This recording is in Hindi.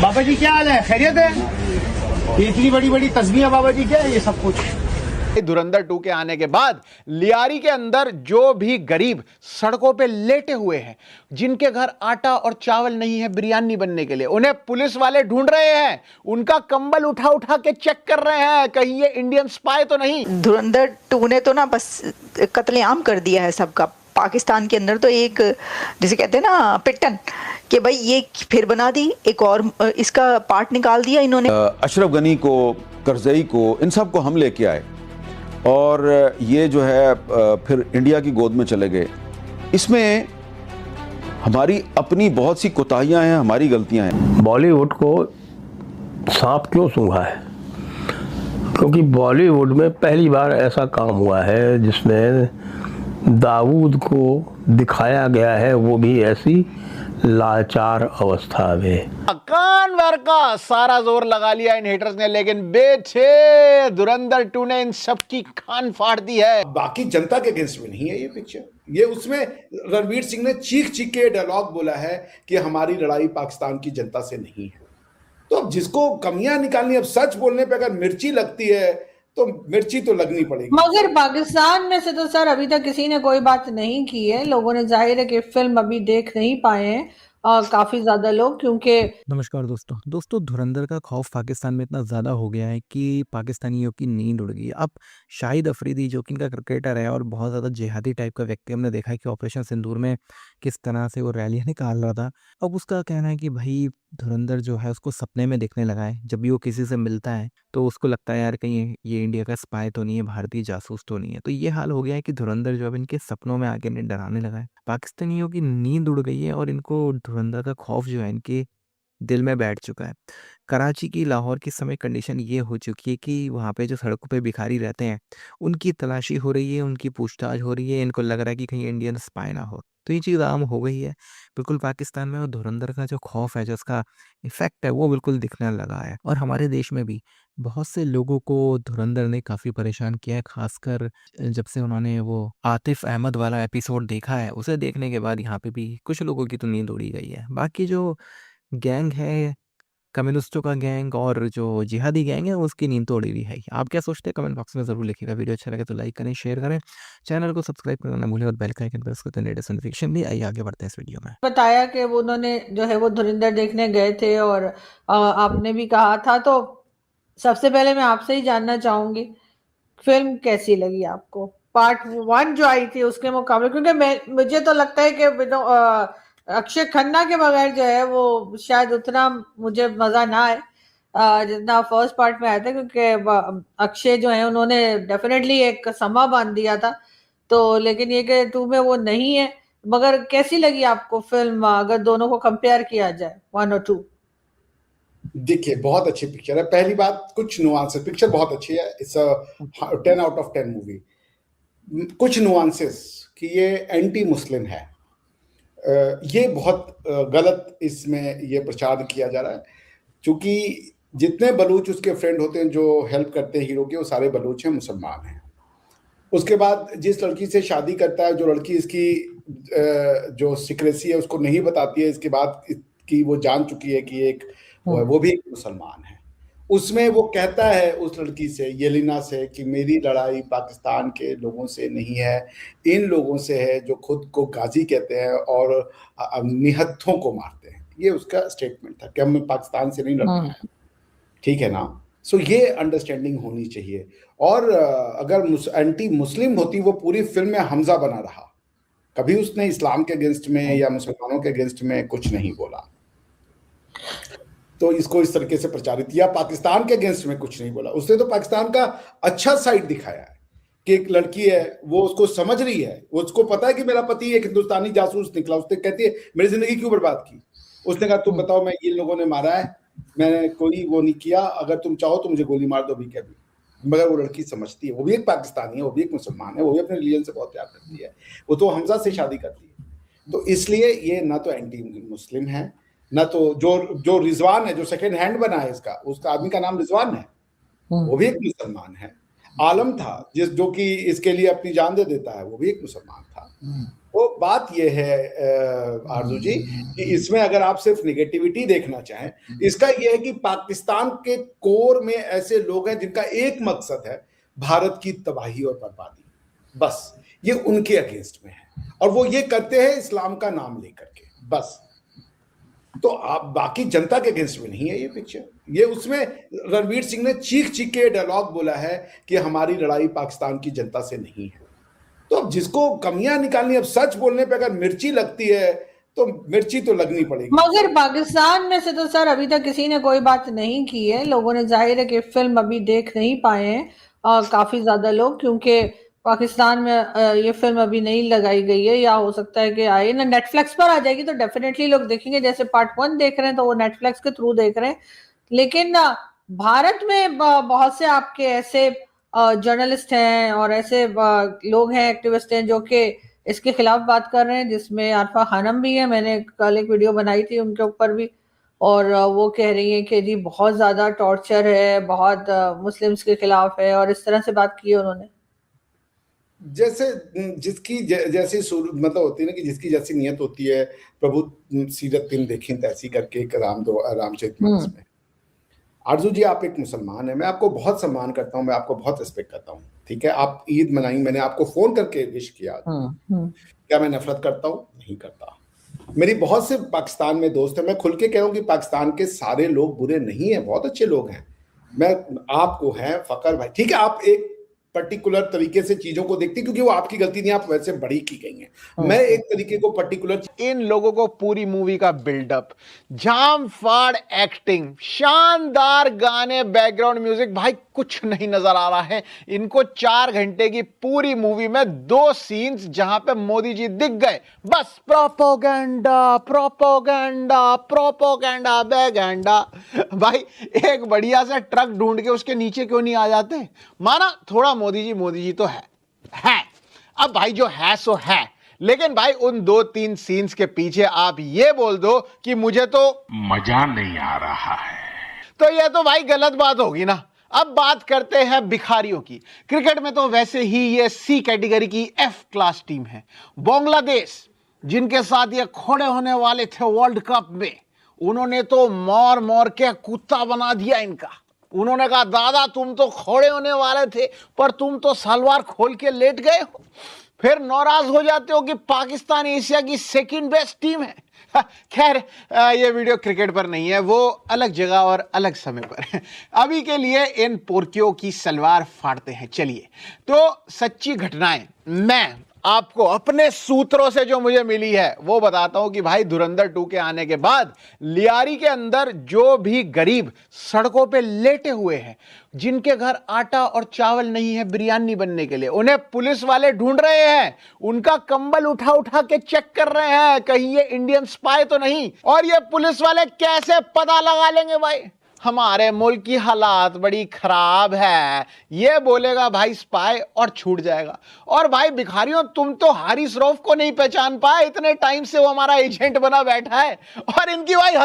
बाबा जी क्या हाल है? खैरियत है? ये इतनी बड़ी बड़ी तस्वीरें बाबा जी, क्या है ये सब कुछ? धुरंधर 2 के आने के बाद लियारी के अंदर जो भी गरीब सड़कों पे लेटे हुए हैं, जिनके घर आटा और चावल नहीं है बिरयानी बनने के लिए, उन्हें पुलिस वाले ढूंढ रहे हैं। उनका कंबल उठा उठा के चेक कर रहे हैं कहीं ये इंडियन स्पाई तो नहीं। धुरंधर 2 ने तो ना बस कत्लेआम कर दिया है सबका। पाकिस्तान के अंदर तो एक, जिसे कहते हैं ना, पिटन, कि भाई ये फिर बना दी, एक और इसका पार्ट निकाल दिया इन्होंने। अशरफ गनी को, करजई को, इन सब को हम लेके आए और ये जो है फिर इंडिया की गोद में चले गए। इसमें हमारी अपनी बहुत सी कोताहियां हैं, हमारी गलतियां हैं। बॉलीवुड को सांप क्यों सूंघा है? क्योंकि बॉलीवुड में पहली बार ऐसा काम हुआ है जिसमें दाऊद को दिखाया गया है, वो भी ऐसी लाचार अवस्था में। कान भर का सारा जोर लगा लिया इन हेटर्स ने, लेकिन बेटे धुरंधर 2 ने इन सब की कान फाड़ दी है। बाकी जनता के अगेंस्ट में नहीं है ये पिक्चर। ये उसमें रणवीर सिंह ने चीख चीख के डायलॉग बोला है कि हमारी लड़ाई पाकिस्तान की जनता से नहीं है। तो अब जिसको कमियां निकालनी, अब सच बोलने पे अगर मिर्ची लगती है तो मिर्ची तो लगनी पड़ेगी। मगर पाकिस्तान में से तो सर अभी तक किसी ने कोई बात नहीं की है। लोगों ने, जाहिर है कि फिल्म अभी देख नहीं पाए हैं काफी ज्यादा लोग, क्योंकि नमस्कार दोस्तों धुरंधर का खौफ पाकिस्तान में इतना ज़्यादा हो गया है कि पाकिस्तानियों की नींद उड़ गई है। अब शाहिद अफरीदी, जो कि इनका क्रिकेटर है और बहुत ज़्यादा जिहादी टाइप का व्यक्ति, हमने देखा है कि ऑपरेशन सिंदूर में किस तरह से वो रैलियाँ निकाल रहा था। अब उसका कहना है कि भाई धुरंधर जो है उसको सपने में देखने लगा है। जब भी वो किसी से मिलता है तो उसको लगता है यार कहीं ये इंडिया का स्पाई तो नहीं है, भारतीय जासूस तो नहीं है। तो ये हाल हो गया है कि धुरंधर जो अब इनके सपनों में आके इन्हें डराने लगा है। पाकिस्तानियों की नींद उड़ गई है और इनको धुरंधर का खौफ जो है इनके दिल में बैठ चुका है। कराची की, लाहौर की समय कंडीशन ये हो चुकी है कि वहाँ पे जो सड़कों पे भिखारी रहते हैं उनकी तलाशी हो रही है, उनकी पूछताछ हो रही है। इनको लग रहा है कि कहीं इंडियन स्पाई ना हो। तो ये चीज़ आम हो गई है बिल्कुल पाकिस्तान में, और धुरंधर का जो खौफ है, जो उसका इफ़ेक्ट है, वो बिल्कुल दिखने लगा है। और हमारे देश में भी बहुत से लोगों को धुरंधर ने काफ़ी परेशान किया है, ख़ासकर जब से उन्होंने वो आतिफ़ अहमद वाला एपिसोड देखा है। उसे देखने के बाद यहाँ पे भी कुछ लोगों की तो नींद उड़ी गई है। बाकी जो गैंग है, कम्युनिस्टों का गैंग और जो जिहादी गैंग है, उसकी नींद तो उड़ी हुई है ही। आप क्या सोचते हैं कमेंट बॉक्स में ज़रूर लिखिएगा। वीडियो अच्छा लगे तो लाइक करें, शेयर करें, चैनल को सब्सक्राइब करना ना भूलें और बेल का आइकन प्रेस करते हैं लेटेस्ट नोटिफिकेशन भी। आइए आगे बढ़ते हैं इस वीडियो में। बताया कि वो उन्होंने जो है वो धुरंधर देखने गए थे, और आपने भी कहा था। तो सबसे पहले मैं आपसे ही जानना चाहूंगी, फिल्म कैसी लगी आपको पार्ट 1 जो आई थी उसके मुकाबले? क्योंकि मुझे तो लगता है कि अक्षय खन्ना के बगैर जो है वो शायद उतना मुझे मजा ना आए जितना फर्स्ट पार्ट में आया था। क्योंकि अक्षय जो है उन्होंने डेफिनेटली एक समा बांध दिया था, तो लेकिन ये कि 2 में वो नहीं है। मगर कैसी लगी आपको फिल्म अगर दोनों को कंपेयर किया जाए, 1 और 2? देखिए, बहुत अच्छी पिक्चर है। पहली बात, कुछ नुआंसेस, पिक्चर बहुत अच्छी है। It's a 10 out of 10 movie. कुछ नुआंसेस कि ये एंटी मुस्लिम है, ये बहुत गलत इसमें ये प्रचार किया जा रहा है। क्योंकि जितने बलूच उसके फ्रेंड होते हैं जो हेल्प करते हैं हीरो के, वो सारे बलूच हैं, मुसलमान हैं। उसके बाद जिस लड़की से शादी करता है, जो लड़की इसकी जो सिक्रेसी है उसको नहीं बताती है, इसके बाद कि वो जान चुकी है कि एक वो भी एक मुसलमान है। उसमें वो कहता है उस लड़की से, येलिना से, कि मेरी लड़ाई पाकिस्तान के लोगों से नहीं है, इन लोगों से है जो खुद को गाजी कहते हैं और निहत्थों को मारते हैं। ये उसका स्टेटमेंट था कि हम पाकिस्तान से नहीं लड़ना है, ठीक है ना। सो ये अंडरस्टैंडिंग होनी चाहिए। और अगर एंटी मुस्लिम होती, वो पूरी फिल्म में हमजा बना रहा, कभी उसने इस्लाम के अगेंस्ट में या मुसलमानों के अगेंस्ट में कुछ नहीं बोला। तो इसको इस तरीके से प्रचारित, या पाकिस्तान के अगेंस्ट में कुछ नहीं बोला। उसने तो पाकिस्तान का अच्छा साइड दिखाया है कि एक लड़की है, वो उसको समझ रही है, उसको पता है कि मेरा पति एक हिंदुस्तानी जासूस निकला। उसने कहती है मेरी जिंदगी क्यों बर्बाद की। उसने कहा तुम बताओ, मैं, ये लोगों ने मारा है, मैंने कोई वो नहीं किया, अगर तुम चाहो तो मुझे गोली मार दो भी। क्या भी, मगर वो लड़की समझती है, वो भी एक पाकिस्तानी है, वो भी एक मुसलमान है, वो भी अपने रिलीजन से बहुत प्यार करती है, वो तो हमजा से शादी करती है। तो इसलिए ये ना तो एंटी मुस्लिम है, ना तो जो रिजवान है, जो सेकंड हैंड बना है इसका, उसका आदमी का नाम रिजवान है, वो भी एक मुसलमान है। आलम था जो कि इसके लिए अपनी जान दे देता है, वो भी एक मुसलमान था। वो बात ये है आरजू जी कि इसमें अगर आप सिर्फ निगेटिविटी देखना चाहें, इसका ये है कि पाकिस्तान के कोर में ऐसे लोग हैं जिनका एक मकसद है भारत की तबाही और बर्बादी, बस ये उनके अगेंस्ट में है और वो ये करते हैं इस्लाम का नाम लेकर के, बस। तो आप बाकी जनता के अगेंस्ट में नहीं है ये पिक्चर। ये उसमें रणवीर सिंह ने चीख चीख के डायलॉग बोला है कि हमारी लड़ाई पाकिस्तान की जनता से नहीं है। तो अब जिसको कमियां निकालनी, अब सच बोलने पे अगर मिर्ची लगती है तो मिर्ची तो लगनी पड़ेगी। मगर पाकिस्तान में से तो सर अभी तक किसी ने कोई बात नहीं की है। लोगों ने, जाहिर है कि फिल्म अभी देख नहीं पाए हैं काफी ज्यादा लोग, क्योंकि पाकिस्तान में ये फिल्म अभी नहीं लगाई गई है, या हो सकता है कि आए ना, नेटफ्लिक्स पर आ जाएगी तो डेफिनेटली लोग देखेंगे। जैसे पार्ट 1 देख रहे हैं तो वो नेटफ्लिक्स के थ्रू देख रहे हैं। लेकिन भारत में बहुत से आपके ऐसे जर्नलिस्ट हैं और ऐसे लोग हैं, एक्टिविस्ट हैं, जो कि इसके खिलाफ बात कर रहे हैं, जिसमें आरफा खानम भी है। मैंने कल एक वीडियो बनाई थी उनके ऊपर भी, और वो कह रही हैं कि जी बहुत ज्यादा टॉर्चर है, बहुत मुस्लिम्स के खिलाफ है, और इस तरह से बात की है उन्होंने। जैसे जिसकी जैसी मतलब होती है ना कि जिसकी जैसी नियत होती है, प्रभु सीरत तीन देखी तैसी करके एक रामचरितमानस में। आरजू जी, आप एक मुसलमान हैं, मैं आपको बहुत सम्मान करता हूं, मैं आपको बहुत रिस्पेक्ट करता हूं, ठीक है। आप ईद मनाई, मैंने आपको फोन करके विश किया। क्या मैं नफरत करता हूं? नहीं करता। मेरी बहुत से पाकिस्तान में दोस्त हैं, मैं खुल के कह रहा हूं कि पाकिस्तान के सारे लोग बुरे नहीं हैं, बहुत अच्छे लोग हैं। मैं आपको है फकर भाई, ठीक है, आप एक पर्टिकुलर तरीके से चीजों को देखती, क्योंकि वो आपकी गलती नहीं, आप वैसे बड़ी की गई हैं। मैं एक तरीके को पर्टिकुलर, इन लोगों को पूरी मूवी का बिल्डअप, जाम फाड़ एक्टिंग, शानदार गाने, बैकग्राउंड म्यूजिक, भाई कुछ नहीं नजर आ रहा है इनको। 4 घंटे की पूरी मूवी में 2 सीन्स जहां पे मोदी जी दिख गए, बस प्रोपोगेंडा प्रोपोगेंडा प्रोपोगेंडा बैगेंडा। भाई एक बढ़िया सा ट्रक ढूंढ के उसके नीचे क्यों नहीं आ जाते? माना थोड़ा मोदी जी तो है। अब भाई जो है सो है, लेकिन भाई उन 2-3 सीन्स के पीछे आप ये बोल दो कि मुझे तो मजा नहीं आ रहा है, तो ये तो भाई गलत बात होगी ना। अब बात करते हैं भिखारियों की। क्रिकेट में तो वैसे ही ये सी कैटेगरी की F क्लास टीम है। बांग्लादेश, जिनके साथ ये खड़े होने वाले थे वर्ल्ड कप में, उन्होंने तो मार के कुत्ता बना दिया इनका। उन्होंने कहा, दादा तुम तो खड़े होने वाले थे पर तुम तो सलवार खोल के लेट गए हो। फिर नाराज हो जाते हो कि पाकिस्तान एशिया की 2nd बेस्ट टीम है। खैर ये वीडियो क्रिकेट पर नहीं है, वो अलग जगह और अलग समय पर है। अभी के लिए इन पोरकियों की सलवार फाड़ते हैं। चलिए, तो सच्ची घटनाएं मैं आपको अपने सूत्रों से जो मुझे मिली है वो बताता हूं कि भाई धुरंधर 2 के आने के बाद लियारी के अंदर जो भी गरीब सड़कों पे लेटे हुए हैं, जिनके घर आटा और चावल नहीं है बिरयानी बनने के लिए, उन्हें पुलिस वाले ढूंढ रहे हैं। उनका कंबल उठा उठा के चेक कर रहे हैं कहीं ये इंडियन स्पाई तो नहीं। और ये पुलिस वाले कैसे पता लगा लेंगे भाई हमारे मुल्क की हालात बड़ी खराब है? ये बोलेगा भाई स्पाई और छूट जाएगा। और भाई भिखारियों, तुम तो हारिस रऊफ को नहीं पहचान पाए, इतने टाइम से वो हमारा एजेंट बना बैठा है और इनकी भाई